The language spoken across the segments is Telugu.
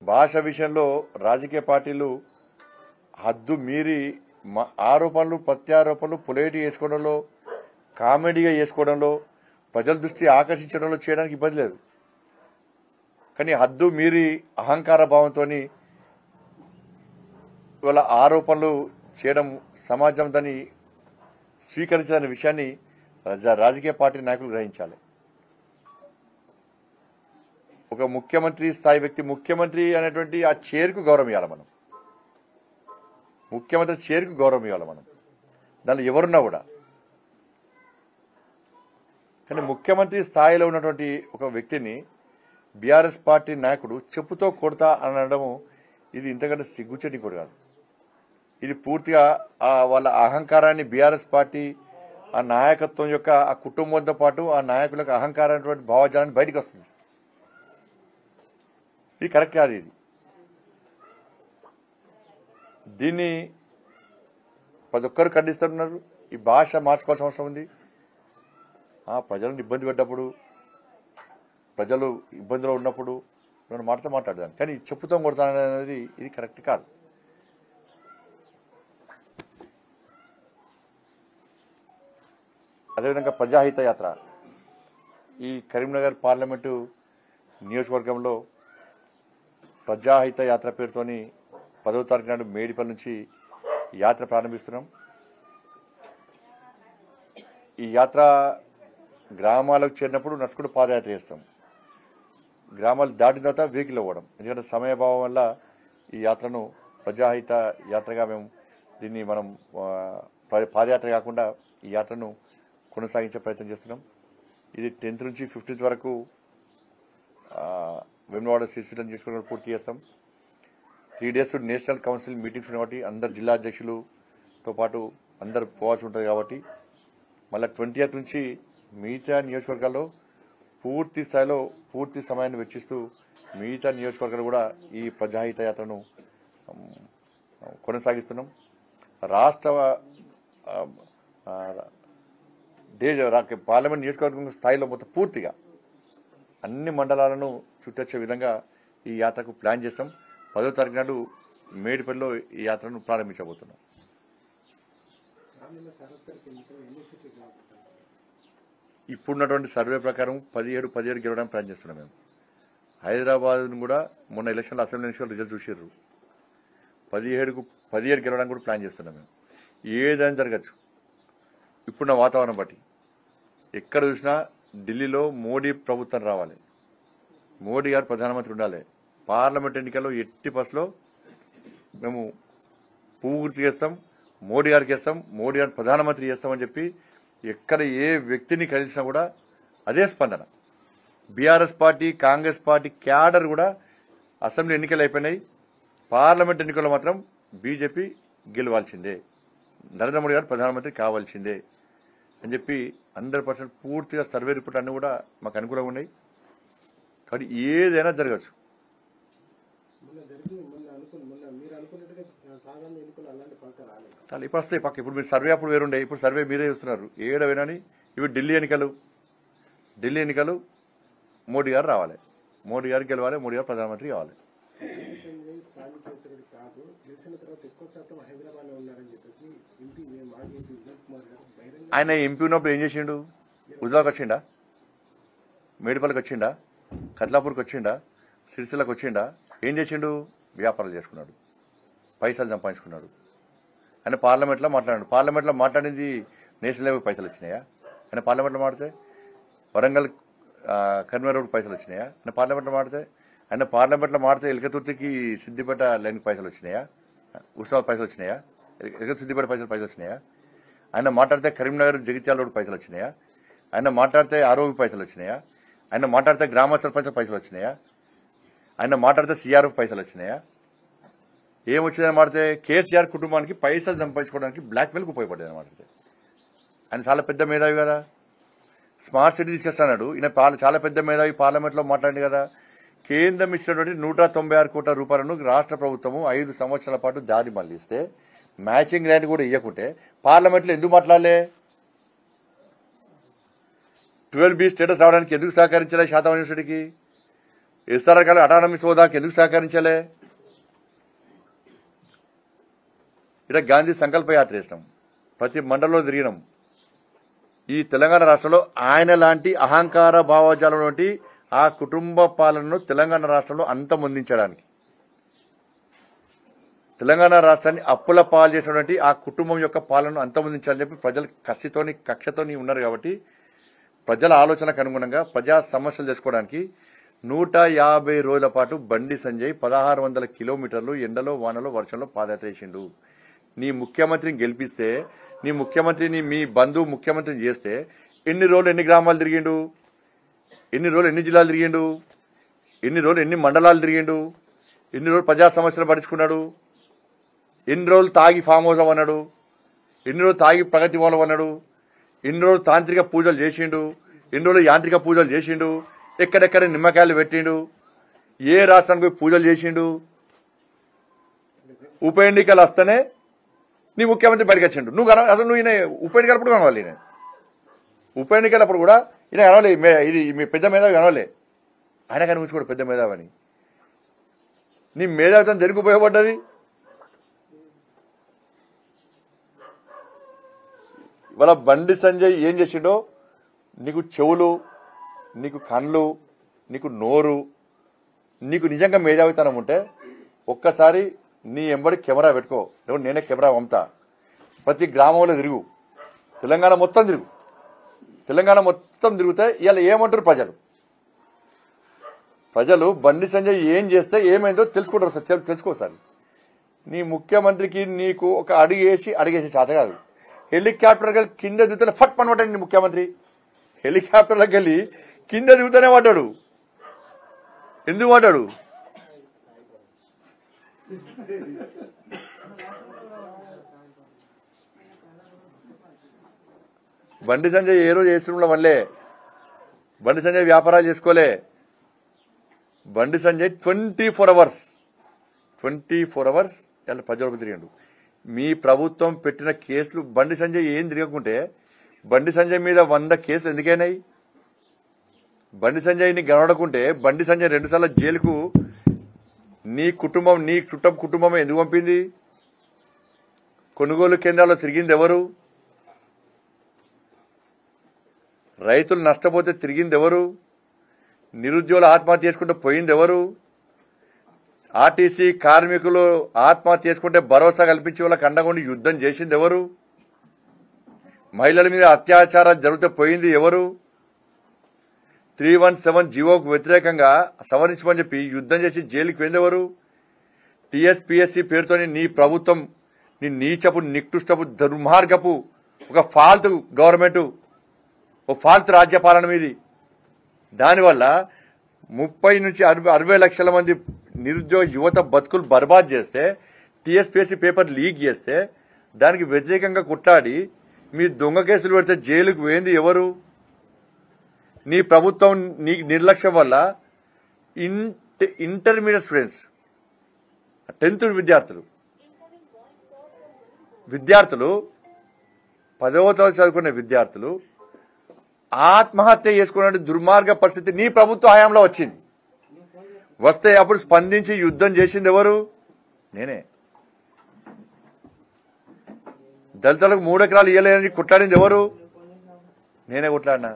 భాష విషయంలో రాజకీయ పార్టీలు హద్దు మీరి ఆరోపణలు ప్రత్యారోపణలు పొలైట్ చేసుకోవడంలో కామెడీగా చేసుకోవడంలో ప్రజల దృష్టి ఆకర్షించడంలో చేయడానికి ఇబ్బంది లేదు. కానీ హద్దు మీరి అహంకార భావంతో ఇవాళ ఆరోపణలు చేయడం సమాజం దాన్ని స్వీకరించదనే విషయాన్ని రాజకీయ పార్టీ నాయకులు గ్రహించాలి. ఒక ముఖ్యమంత్రి స్థాయి వ్యక్తి ముఖ్యమంత్రి అనేటువంటి ఆ చైర్కు గౌరవం ఇవ్వాలి. మనం ముఖ్యమంత్రి చైర్కు గౌరవం ఇవ్వాలి. మనం దానిలో ఎవరున్నా కూడా. కానీ ముఖ్యమంత్రి స్థాయిలో ఉన్నటువంటి ఒక వ్యక్తిని బీఆర్ఎస్ పార్టీ నాయకుడు చెప్పుతో కొడతా అనడము ఇది ఇంతకంటే సిగ్గుచేటి కూడా కాదు. ఇది పూర్తిగా వాళ్ళ అహంకారాన్ని బీఆర్ఎస్ పార్టీ ఆ నాయకత్వం యొక్క ఆ కుటుంబంతో పాటు ఆ నాయకులకు అహంకారమైనటువంటి భావజాలాన్ని బయటకు వస్తుంది. ఇది కరెక్ట్ కాదు. దీన్ని ప్రతి ఒక్కరు ఖండిస్తున్నారు. ఈ భాష మార్చుకోవాల్సిన అవసరం ఉంది. ప్రజలను ఇబ్బంది పెట్టినప్పుడు ప్రజలు ఇబ్బందిలో ఉన్నప్పుడు నేను మాట్లాడదాను. కానీ చెప్పుతాం కొడతాననేది ఇది కరెక్ట్ కాదు. అదేవిధంగా ప్రజాహిత యాత్ర ఈ కరీంనగర్ పార్లమెంటు నియోజకవర్గంలో ప్రజాహిత యాత్ర పేరుతోని 10వ తారీఖు నాడు మేడిపల్లి నుంచి యాత్ర ప్రారంభిస్తున్నాం. ఈ యాత్ర గ్రామాలకు చేరినప్పుడు నడుచుకుంటూ పాదయాత్ర చేస్తాం. గ్రామాలు దాటిన తర్వాత వెహికల్ అవ్వడం. ఎందుకంటే సమయభావం వల్ల ఈ యాత్రను ప్రజాహిత యాత్రగా మేము దీన్ని మనం పాదయాత్ర కాకుండా ఈ యాత్రను కొనసాగించే ప్రయత్నం చేస్తున్నాం. ఇది 10th నుంచి 15th వరకు వేములవాడ శ్రీశైలం చేసుకుని పూర్తి చేస్తాం. 3 days నేషనల్ కౌన్సిల్ మీటింగ్స్ కాబట్టి అందరు జిల్లా అధ్యక్షులతో పాటు అందరు పోవాల్సి ఉంటుంది. కాబట్టి మళ్ళీ 20th నుంచి మిగతా నియోజకవర్గాల్లో పూర్తి స్థాయిలో పూర్తి సమయాన్ని వెచ్చిస్తూ మిగతా నియోజకవర్గాలు కూడా ఈ ప్రజాహిత యాత్రను కొనసాగిస్తున్నాం. రాష్ట్ర పార్లమెంట్ నియోజకవర్గం స్థాయిలో మొత్తం పూర్తిగా అన్ని మండలాలను చుట్టొచ్చే విధంగా ఈ యాత్రకు ప్లాన్ చేస్తాం. 10వ తారీఖు నాడు మేడిపల్లిలో ఈ యాత్రను ప్రారంభించబోతున్నాం. ఇప్పుడున్నటువంటి సర్వే ప్రకారం 17 గెలవడానికి ప్లాన్ చేస్తున్నాం. మేము హైదరాబాద్ కూడా మొన్న ఎలక్షన్లో అసెంబ్లీ ఎలక్షన్ రిజల్ట్ చూసిర్రు. 17 గెలవడానికి కూడా ప్లాన్ చేస్తున్నాం. మేము ఏదైనా జరగచ్చు. ఇప్పుడున్న వాతావరణం బట్టి ఎక్కడ చూసినా ఢిల్లీలో మోడీ ప్రభుత్వం రావాలి, మోడీ గారు ప్రధానమంత్రి ఉండాలి. పార్లమెంట్ ఎన్నికల్లో ఎట్టి పరిస్థితిలో మేము పూర్తి చేస్తాం, మోడీ గారికి చేస్తాం, మోడీ గారిని ప్రధానమంత్రి చేస్తామని చెప్పి ఎక్కడ ఏ వ్యక్తిని కలిసినా కూడా అదే స్పందన. BRS party Congress party cadre కూడా అసెంబ్లీ ఎన్నికలు అయిపోయినాయి. పార్లమెంట్ ఎన్నికల్లో మాత్రం బీజేపీ గెలవాల్సిందే, నరేంద్ర మోడీ గారు ప్రధానమంత్రి కావాల్సిందే అని చెప్పి 100% పూర్తిగా సర్వే రిపోర్ట్ అన్ని కూడా మాకు అనుకూలంగా ఉన్నాయి. కాబట్టి ఏదైనా జరగచ్చు. ఇప్పుడు వస్తాయి పక్క. ఇప్పుడు మీరు సర్వే అప్పుడు వేరుండే, ఇప్పుడు సర్వే మీరే చూస్తున్నారు. ఏడవేనని ఇవి ఢిల్లీ ఎన్నికలు మోడీ గారు రావాలి, మోడీ గారు గెలవాలి, మోడీ గారు ప్రధానమంత్రి కావాలి. ఆయన ఎంపీ ఉన్నప్పుడు ఏం చేసిండు? ఉజ్వాకి వచ్చిండా, మేడిపల్లికి వచ్చిండా, కత్లాపూర్కి వచ్చిండా, సిరిసిల్లకు వచ్చిండా? ఏం చేసిండు? వ్యాపారాలు చేసుకున్నాడు, పైసలు సంపాదించుకున్నాడు. ఆయన పార్లమెంట్లో మాట్లాడాడు. పార్లమెంట్లో మాట్లాడింది నేషనల్ లెవెల్ పైసలు వచ్చినాయా? ఆయన పార్లమెంట్లో మాడితే వరంగల్ కరీంనగర్ రోడ్ పైసలు వచ్చినాయా? ఆయన పార్లమెంట్లో మాడితే ఎలకతుర్తికి సిద్దిపేట లైన్కి పైసలు వచ్చినాయా? ఉస్మాబాద్ పైసలు వచ్చినాయా? సిద్దిపేట పైసలు వచ్చినాయా? ఆయన మాట్లాడితే కరీంనగర్ జగిత్యాల రోడ్ పైసలు వచ్చినాయా? ఆయన మాట్లాడితే ఆరోగ్య పైసలు వచ్చినాయా? ఆయన మాట్లాడితే గ్రామ సర్పంచ్ పైసలు వచ్చినాయా? ఆయన మాట్లాడితే సిఆర్ఎఫ్ పైసలు వచ్చినాయా? ఏమొచ్చిందని మాడితే కేసీఆర్ కుటుంబానికి పైసలు సంపాదించుకోవడానికి బ్లాక్మెయిల్కి ఉపయోగపడేది మాట్లాడితే. ఆయన చాలా పెద్ద మేధావి కదా, స్మార్ట్ సిటీ తీసుకొస్తాడు. ఈయన చాలా పెద్ద మేధావి, పార్లమెంట్లో మాట్లాడింది కదా. కేంద్రం ఇచ్చినటువంటి 196 కోట్ల రూపాయలను రాష్ట్ర ప్రభుత్వము 5 సంవత్సరాల పాటు దారి మళ్లిస్తే మ్యాచింగ్ గ్రాంట్ కూడా ఇవ్వకుంటే పార్లమెంట్లో ఎందుకు మాట్లాడలే? 12B స్టేటస్ రావడానికి ఎందుకు సహకరించలే శాతం యూనివర్సిటీకి? ఎస్ఆర్ఆర్ కాలేజ్ అటానమస్ హోదాకి ఎందుకు సహకరించలే? ఇక్కడ గాంధీ సంకల్ప యాత్ర చేసినాం, ప్రతి మండలంలో తిరిగినాం. ఈ తెలంగాణ రాష్ట్రంలో ఆయన లాంటి అహంకార భావజాలం వంటి ఆ కుటుంబ పాలనను తెలంగాణ రాష్ట్రంలో అంతమొందించడానికి, తెలంగాణ రాష్ట్రాన్ని అప్పుల పాలు చేసినటువంటి ఆ కుటుంబం యొక్క పాలనను అంతమొందించాలని చెప్పి ప్రజలు కసితోని కక్షతోని ఉన్నారు. కాబట్టి ప్రజల ఆలోచనకు అనుగుణంగా ప్రజా సమస్యలు చేసుకోవడానికి 150 రోజుల పాటు బండి సంజయ్ 1600 కిలోమీటర్లు ఎండలో వానలో వర్షంలో పాదయాత్ర చేసిండు. నీ ముఖ్యమంత్రిని గెలిపిస్తే, నీ ముఖ్యమంత్రిని మీ బంధువు ముఖ్యమంత్రిని చేస్తే ఎన్ని రోజులు ఎన్ని గ్రామాలు తిరిగిండు, ఎన్ని రోజులు ఎన్ని జిల్లాలు తిరిగిండు, ఎన్ని రోజులు ఎన్ని మండలాలు తిరిగిండు, ఎన్ని రోజులు ప్రజా సమస్యలు పట్టించుకున్నాడు, ఎన్ని రోజులు తాగి ఫామ్ హౌస్ అన్నాడు, ఎన్ని రోజులు తాగి ప్రగతి భవనం అన్నాడు, ఎన్ని రోజులు తాంత్రిక పూజలు చేసిండు, ఎన్ని రోజులు యాంత్రిక పూజలు చేసిండు, ఎక్కడెక్కడ నిమ్మకాయలు పెట్టిండు, ఏ రాష్ట్రానికి పూజలు చేసిండు. ఉప ఎన్నికలు వస్తేనే నీ ముఖ్యమంత్రి బయటకు వచ్చిండు. అసలు నువ్వు ఈయన ఉప ఎన్నికలప్పుడు కనవాలి. ఈయన ఉప ఎన్నికలప్పుడు కూడా ఈయన కనవాలి, ఇది మీ పెద్ద మేధావి కనవాలి. ఆయన కనిపించుకోడు పెద్ద మేధావి అని. నీ మేధావితం దేనికి ఉపయోగపడ్డది? ఇవాళ బండి సంజయ్ ఏం చేసిండో, నీకు చెవులు, నీకు కళ్ళు, నీకు నోరు, నీకు నిజంగా మేధావితనం ఉంటే ఒక్కసారి నీ ఎంబడి కెమెరా పెట్టుకో. నేనే కెమెరా పంపుతా, ప్రతి గ్రామంలో తిరుగు, తెలంగాణ మొత్తం తిరుగు. తెలంగాణ మొత్తం తిరిగితే ఇవాళ ఏమంటారు ప్రజలు బండి సంజయ్ ఏం చేస్తే ఏమైందో తెలుసుకుంటారు సార్. తెలుసుకోసారి నీ ముఖ్యమంత్రికి నీకు ఒక అడిగేసి చేత కాదు. హెలికాప్టర్కి వెళ్ళి కింద దిగుతూనే ఫట్ పని పడ్డాడు నీ ముఖ్యమంత్రి. హెలికాప్టర్లోకి వెళ్ళి కింద దిగుతూనే పడ్డాడు. ఎందుకు పడ్డాడు? బండి సంజయ్ ఏ రోజు చేస్తుండడం వల్లే. బండి సంజయ్ వ్యాపారాలు చేసుకోలే. బండి సంజయ్ 24 అవర్స్ ఇలా ప్రజలకు తిరిగాడు. మీ ప్రభుత్వం పెట్టిన కేసులు బండి సంజయ్ ఏం తిరగకుంటే బండి సంజయ్ మీద 100 కేసులు ఎందుకైనాయి? బండి సంజయ్ని గనవడకుంటే బండి సంజయ్ 2 సార్లు జైలుకు నీ కుటుంబం, నీ కుటుంబమే ఎందుకు పంపింది? కొనుగోలు కేంద్రాల్లో తిరిగింది ఎవరు? రైతులు నష్టపోతే తిరిగింది ఎవరు? నిరుద్యోగులు ఆత్మహత్య చేసుకుంటే పోయింది ఎవరు? ఆర్టీసీ కార్మికులు ఆత్మహత్య చేసుకుంటే భరోసా కల్పించి వాళ్ళకి అండగొండి యుద్ధం చేసింది ఎవరు? మహిళల మీద అత్యాచారాలు జరిగితే పోయింది ఎవరు? 317 జీవోకు వ్యతిరేకంగా సవరించమని చెప్పి యుద్ధం చేసి జైలుకి పోయింది ఎవరు? టీఎస్పీఎస్సీ పేరుతోని నీ ప్రభుత్వం, నీ నీచపు నికృష్టపు దుర్మార్గపు ఒక ఫాల్తు గవర్నమెంట్, ఒక ఫాల్తు రాజ్యపాలన మీది. దానివల్ల 30 నుంచి 60 లక్షల మంది నిరుద్యోగ యువత బతుకులు బర్బాద్ చేస్తే, టీఎస్పీఎస్సీ పేపర్ లీక్ చేస్తే దానికి వ్యతిరేకంగా కొట్లాడి మీ దొంగ కేసులు పెడితే జైలుకు పోయింది ఎవరు? నీ ప్రభుత్వం నీ నిర్లక్ష్యం వల్ల ఇంటర్మీడియట్ స్టూడెంట్స్, 10th విద్యార్థులు 10వ తరగతి చదువుకునే విద్యార్థులు ఆత్మహత్య చేసుకునే దుర్మార్గ పరిస్థితి నీ ప్రభుత్వ హయాంలో వచ్చింది. వస్తే అప్పుడు స్పందించి యుద్ధం చేసింది ఎవరు? నేనే. దళితులకు 3 ఎకరాలు ఇవ్వలేదని కొట్లాడింది ఎవరు? నేనే కొట్లాడినా.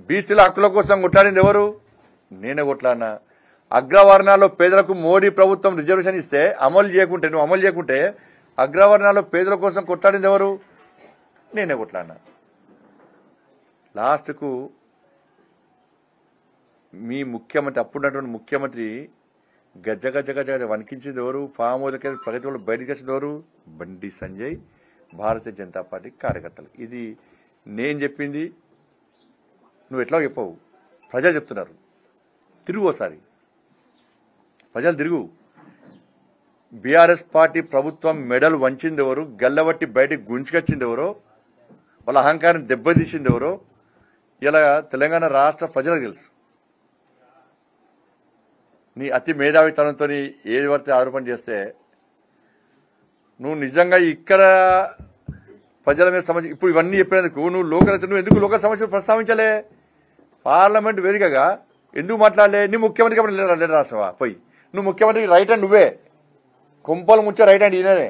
బీసీల హక్కుల కోసం కొట్లాడింది ఎవరు? నేనే కొట్లాడినా. అగ్రవర్ణాల్లో పేదలకు మోడీ ప్రభుత్వం రిజర్వేషన్ ఇస్తే నువ్వు అమలు చేయకుంటే అగ్రవర్ణాల్లో పేదల కోసం కొట్లాడింది ఎవరు? నేనే కొట్లాడినా. లాస్ట్కు మీ ముఖ్యమంత్రి, అప్పుడున్నటువంటి ముఖ్యమంత్రి గజ్జ గజ్జ గజ్జ గజ్జ వణికించింది ఎవరు? ఫామ్ హౌస్కి ప్రగతి వాళ్ళు బయటకు వచ్చింది ఎవరు? బండి సంజయ్, భారతీయ జనతా పార్టీ కార్యకర్తలు. ఇది నేను చెప్పింది, నువ్వు ఎట్లా చెప్పవు, ప్రజలు చెప్తున్నారు. తిరుగు ఒకసారి, ప్రజలు తిరుగు. బీఆర్ఎస్ పార్టీ ప్రభుత్వం మెడలు వంచింది ఎవరు? గల్లబట్టి బయటకు గుంచుకొచ్చింది ఎవరో? వాళ్ళ అహంకారం దెబ్బతీసింది ఎవరో? ఇలా తెలంగాణ రాష్ట్ర ప్రజలకు తెలుసు. నీ అతి మేధావితనంతో ఏది పడితే ఆరోపణ చేస్తే నువ్వు నిజంగా ఇక్కడ ప్రజల మీద సమస్య, ఇప్పుడు ఇవన్నీ చెప్పినందుకు నువ్వు ఎందుకు లోకల్ సమస్యలు ప్రస్తావించలే? పార్లమెంట్ వేదికగా ఎందుకు మాట్లాడలే? నీ ముఖ్యమంత్రికి లెటర్ రాస్తావా? పోయి నువ్వు ముఖ్యమంత్రికి రైట్ హ్యాండ్ నువ్వే, కుంపలు ముంచే రైట్ హ్యాండ్ ఈయనదే.